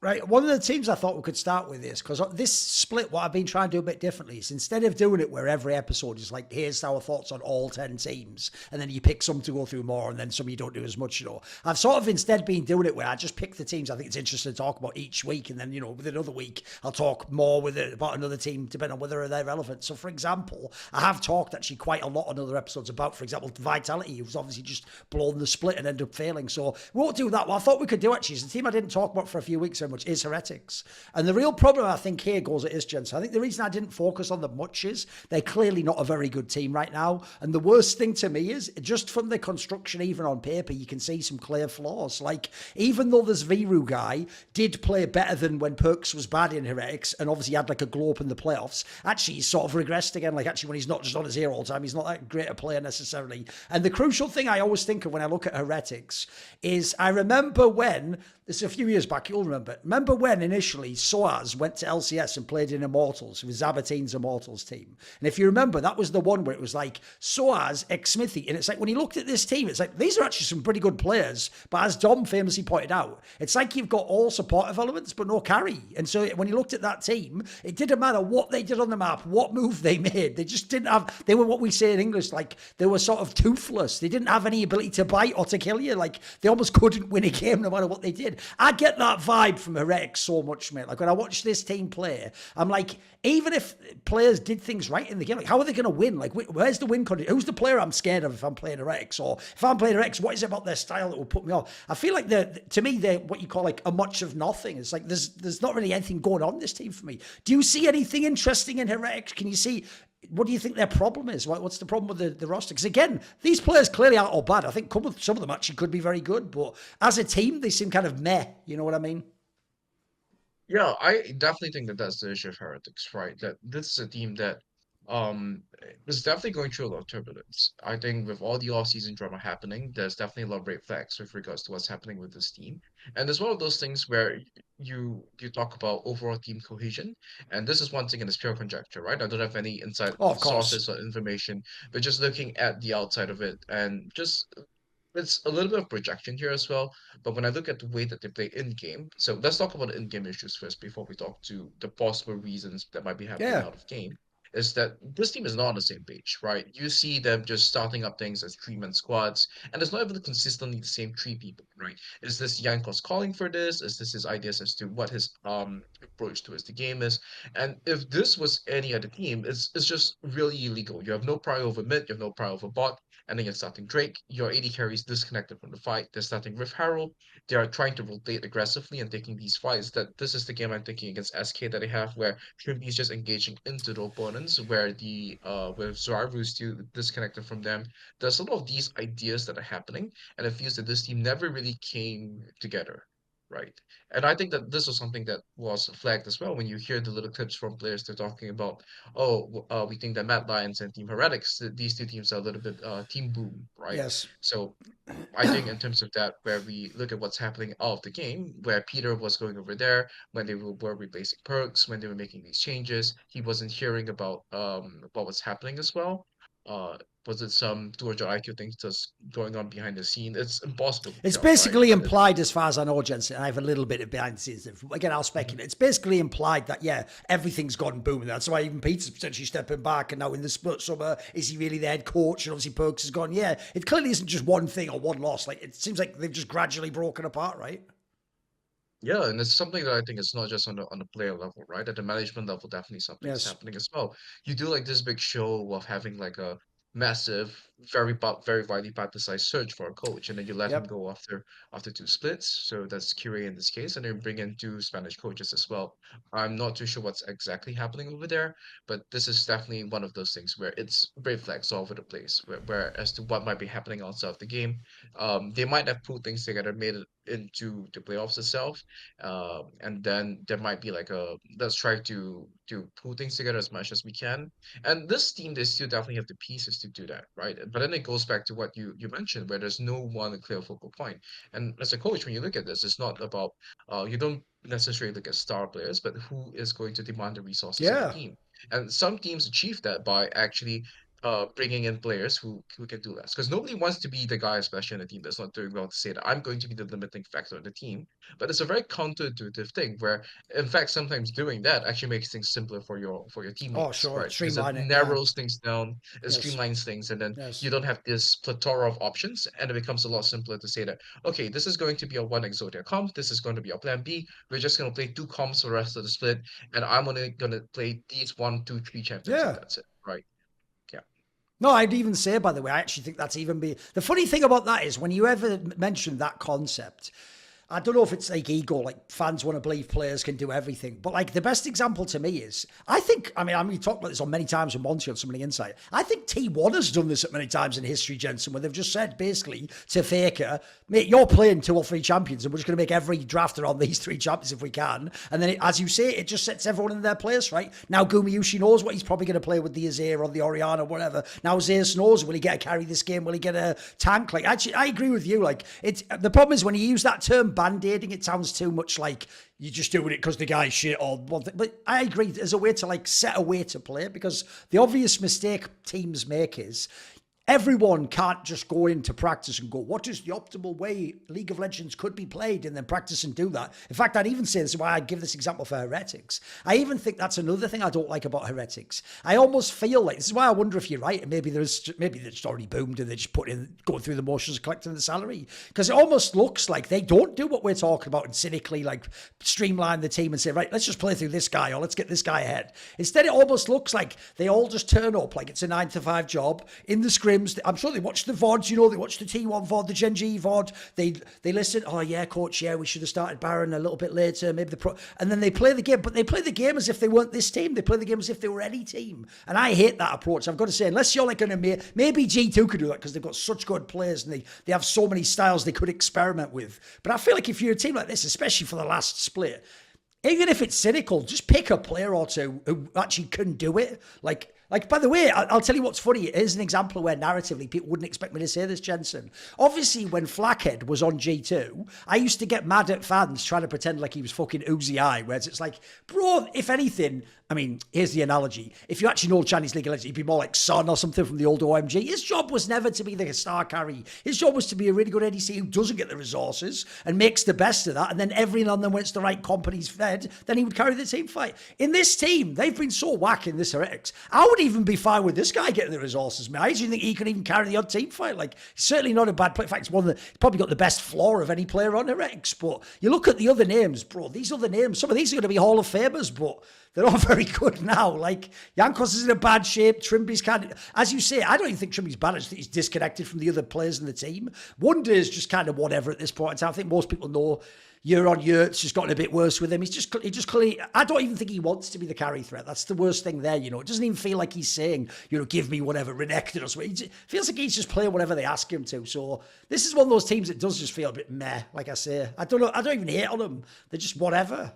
Right, one of the teams I thought we could start with is because this split, what I've been trying to do a bit differently is instead of doing it where every episode is like, here's our thoughts on all 10 teams, and then you pick some to go through more, and then some you don't do as much, I've sort of instead been doing it where I just pick the teams I think it's interesting to talk about each week, and then, within another week, I'll talk more with it about another team, depending on whether they're relevant. So, for example, I have talked actually quite a lot on other episodes about, for example, Vitality, who's obviously just blown the split and ended up failing. So, we won't do that. What I thought we could do actually is the team I didn't talk about for a few weeks very much is Heretics. And the real problem, I think, here goes at is, Jensen. I think the reason I didn't focus on them much is they're clearly not a very good team right now. And the worst thing to me is, just from the construction, even on paper, you can see some clear flaws. Like, even though the Zwyroo guy did play better than when Perks was bad in Heretics, and obviously had like a glow up in the playoffs, actually he's sort of regressed again. Like, actually, when he's not just on his ear all the time, he's not that great a player necessarily. And the crucial thing I always think of when I look at Heretics is I remember when, this is a few years back, you'll remember when initially Soaz went to LCS and played in Immortals with Zabateen's Immortals team. And if you remember, that was the one where it was like Soaz, ex-Smithy. And it's like, when he looked at this team, it's like, these are actually some pretty good players. But as Dom famously pointed out, it's like you've got all supportive elements, but no carry. And so when you looked at that team, it didn't matter what they did on the map, what move they made. They just didn't have, they were what we say in English, like they were sort of toothless. They didn't have any ability to bite or to kill you. Like they almost couldn't win a game no matter what they did. I get that vibe from Heretics so much, mate. Like when I watch this team play, I'm like, even if players did things right in the game, like how are they going to win? Like where's the win condition? Who's the player I'm scared of if I'm playing Heretics? Or if I'm playing Heretics, what is it about their style that will put me off? I feel like to me, they're what you call like a much of nothing. It's like there's not really anything going on in this team for me. Do you see anything interesting in Heretics? Can you see, what do you think their problem is? What's the problem with the roster? Because again, these players clearly aren't all bad. I think some of them actually could be very good, but as a team, they seem kind of meh. You know what I mean? Yeah, I definitely think that that's the issue of Heretics, right? That this is a team that is definitely going through a lot of turbulence. I think with all the off-season drama happening, there's definitely a lot of red flags with regards to what's happening with this team. And it's one of those things where you talk about overall team cohesion, and this is one thing and it's pure conjecture, right? I don't have any inside Oh, of course. sources or information, but just looking at the outside of it and just it's a little bit of projection here as well, but when I look at the way that they play in game, so let's talk about the in game issues first before we talk to the possible reasons that might be happening Yeah. out of game. Is that this team is not on the same page, right? You see them just starting up things as three-man squads, and it's not even consistently the same three people, right? Is this Jankos calling for this? Is this his ideas as to what his approach towards the game is? And if this was any other team, it's just really illegal. You have no prior over mid, you have no prior over bot, and then you're starting Drake. Your AD carry is disconnected from the fight. They're starting Rift Herald. They are trying to rotate aggressively and taking these fights. That this is the game I'm thinking against SK that they have, where Trinity is just engaging into the opponents, where the where Zwyroo is still disconnected from them. There's a lot of these ideas that are happening, and it feels that this team never really came together. Right. And I think that this was something that was flagged as well when you hear the little clips from players they're talking about, oh, we think that Mad Lions and Team Heretics, these two teams are a little bit team boom, right? Yes. So I think in terms of that, where we look at what's happening out of the game, where Peter was going over there when they were replacing perks, when they were making these changes, he wasn't hearing about what was happening as well. Uh, was it some 200 IQ things just going on behind the scene? It's impossible to It's tell, right? basically But it's implied, as far as I know, Jensen. I have a little bit of behind the scenes. Again, I'll mhm. speculate. It's basically implied that, yeah, everything's gone boom. And that's why even Peter's potentially stepping back. And now in the split summer, is he really the head coach? And obviously, Perks has gone, yeah, it clearly isn't just one thing or one loss. Like, it seems like they've just gradually broken apart, right? Yeah, and it's something that I think it's not just on the player level, right? At the management level, definitely something is Yes. happening as well. You do like this big show of having like a massive, very widely publicized search for a coach, and then you let him Yep. go after two splits. So that's Curie in this case, and then bring in two Spanish coaches as well. I'm not too sure what's exactly happening over there, but this is definitely one of those things where it's red flags all over the place, where as to what might be happening outside of the game. They might have put things together, made it into the playoffs itself, and then there might be like a let's try to pull things together as much as we can. And this team, they still definitely have the pieces to do that, right? But then it goes back to what you mentioned, where there's no one clear focal point. And as a coach, when you look at this, it's not about you don't necessarily look at star players, but who is going to demand the resources of the Yeah. team. And some teams achieve that by actually bringing in players who can do less, because nobody wants to be the guy, especially in a team that's not doing well, to say that I'm going to be the limiting factor in the team. But it's a very counterintuitive thing where, in fact, sometimes doing that actually makes things simpler for your Oh, teammates, sure. right? Because it Streamline it. Yeah. narrows things down, it Yes. streamlines things, and then Yes. you don't have this plethora of options, and it becomes a lot simpler to say that, okay, this is going to be a one Exodia comp, this is going to be a plan B, we're just going to play two comps for the rest of the split, and I'm only going to play these one, two, three champions, and Yeah. that's it, right? Yeah. No, I'd even say, by the way, I actually think that's even be the funny thing about that is when you ever mention that concept, I don't know if it's like ego, like fans want to believe players can do everything. But like the best example to me is, I mean, we talked about this on many times with Monty on Something Insight. I think T1 has done this at many times in history, Jensen, where they've just said basically to Faker, mate, you're playing 2 or 3 champions and we're just going to make every draft around these 3 champions if we can. And then, as you say, it just sets everyone in their place, right? Now Gumayushi knows what he's probably going to play with the Azir or the Orianna or whatever. Now Azir knows, will he get a carry this game? Will he get a tank? Like, actually, I agree with you. Like, it's the problem is when you use that term band-aiding, it sounds too much like you're just doing it because the guy's shit or one thing. But I agree, as a way to like set a way to play, because the obvious mistake teams make is everyone can't just go into practice and go, what is the optimal way League of Legends could be played, and then practice and do that. In fact, I'd even say, this is why I give this example for Heretics. I even think that's another thing I don't like about Heretics. I almost feel like, this is why I wonder if you're right, and maybe they're just already boomed and they just put in, going through the motions of collecting the salary. Because it almost looks like they don't do what we're talking about and cynically like streamline the team and say, right, let's just play through this guy or let's get this guy ahead. Instead, it almost looks like they all just turn up like it's a 9 to 5 job in the scrims. I'm sure they watch the VODs, they watch the T1 VOD, the Gen G VOD. They listen, oh yeah, coach, yeah, we should have started Baron a little bit later, maybe and then they play the game, but they play the game as if they weren't this team. They play the game as if they were any team. And I hate that approach. I've got to say, unless you're like going to, maybe G2 could do that because they've got such good players and they have so many styles they could experiment with. But I feel like if you're a team like this, especially for the last split, even if it's cynical, just pick a player or two who actually can do it. Like, by the way, I'll tell you what's funny. Here's an example where narratively people wouldn't expect me to say this, Jensen. Obviously, when Flackhead was on G2, I used to get mad at fans trying to pretend like he was fucking Uzi I, whereas it's like, bro, if anything, I mean, here's the analogy. If you actually know Chinese League of Legends, he'd be more like Son or something from the old OMG. His job was never to be the star carry. His job was to be a really good ADC who doesn't get the resources and makes the best of that. And then every now and then when it's the right company's fed, then he would carry the team fight. In this team, they've been so whack in this Heretics. I would even be fine with this guy getting the resources, man. I actually think he could even carry the odd team fight. Like, he's certainly not a bad player. In fact, he's probably got the best floor of any player on Heretics. But you look at the other names, bro, these other names, some of these are going to be Hall of Famers, but they're all very good now. Like, Jankos is in a bad shape. Trimby's kind of, as you say, I don't even think Trimby's bad. I just think he's disconnected from the other players in the team. Wonder is just kind of whatever at this point in time. I think most people know year on year it's just gotten a bit worse with him. He just clearly, I don't even think he wants to be the carry threat. That's the worst thing there, It doesn't even feel like he's saying, give me whatever, Renekton or something. It feels like he's just playing whatever they ask him to. So this is one of those teams that does just feel a bit meh, like I say. I don't know, I don't even hate on them. They're just whatever.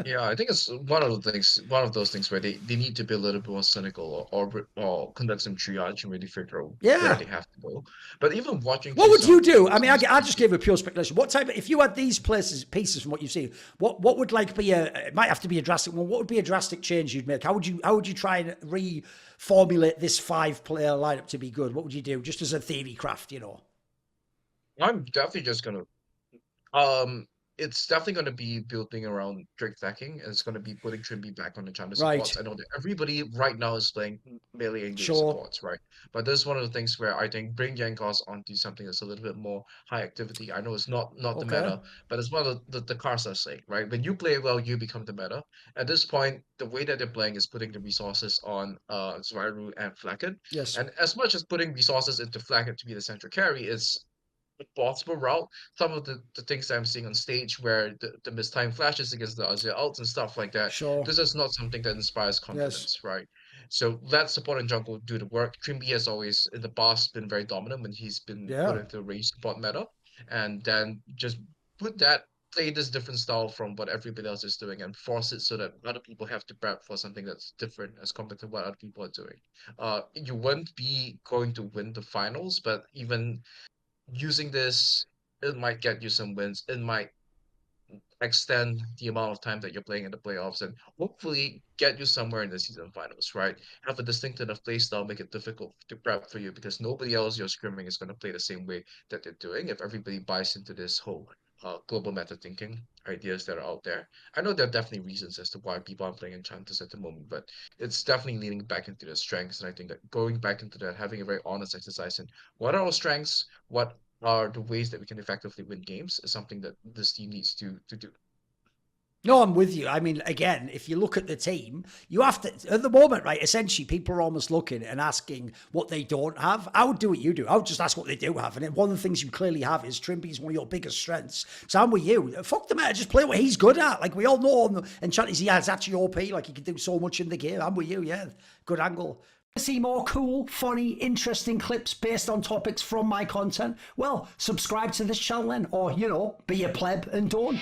Yeah, I think it's one of those things where they need to be a little bit more cynical or conduct some triage and really figure out where Yeah. they have to go. But even watching What through would some you of the do? I games mean, in this I just season, gave a pure speculation. What type of, if you had these pieces from what you've seen, what would like be it might have to be a drastic one. What would be a drastic change you'd make? How would you try and reformulate this 5-player lineup to be good? What would you do? Just as a theory craft. I'm definitely just gonna Um, it's definitely going to be building around Drake stacking, and it's going to be putting Trimby back on the Chandler Right. supports. I know that everybody right now is playing melee engage Sure. supports, right? But this is one of the things where I think bring Jankos onto something that's a little bit more high activity. I know it's not the Okay. meta, but it's one of the cards are saying, right? When you play well, you become the meta. At this point, the way that they're playing is putting the resources on Zwyroo and Flacken. Yes. And as much as putting resources into Flacken to be the central carry is possible route. Some of the things that I'm seeing on stage where the mistimed flashes against the Azir ults and stuff like that, Sure. this is not something that inspires Yes. confidence, right? So let support and jungle do the work. Trimby has always in the past been very dominant when he's been put Yeah. into the range support meta. And then just put that play this different style from what everybody else is doing and force it so that other people have to prep for something that's different as compared to what other people are doing. You won't be going to win the finals, but even using this, it might get you some wins. It might extend the amount of time that you're playing in the playoffs and hopefully get you somewhere in the season finals, right? Have a distinct enough play style, make it difficult to prep for you because nobody else you're scrimming is going to play the same way that they're doing. If everybody buys into this whole global meta thinking ideas that are out there, I know there are definitely reasons as to why people aren't playing Enchantress at the moment, but it's definitely leaning back into their strengths. And I think that going back into that, having a very honest exercise in what are our strengths, what are the ways that we can effectively win games is something that this team needs to do. No, I'm with you. I mean, again, if you look at the team, you have to, at the moment, right, essentially people are almost looking and asking what they don't have. I would do what you do. I would just ask what they do have. And one of the things you clearly have is Trimby is one of your biggest strengths. So I'm with you. Fuck the matter, just play what he's good at. Like we all know, and Chanty's, he has actually OP, like he can do so much in the game. I'm with you, yeah. Good angle. See more cool, funny, interesting clips based on topics from my content? Well, subscribe to this channel then, or, you know, be a pleb and don't.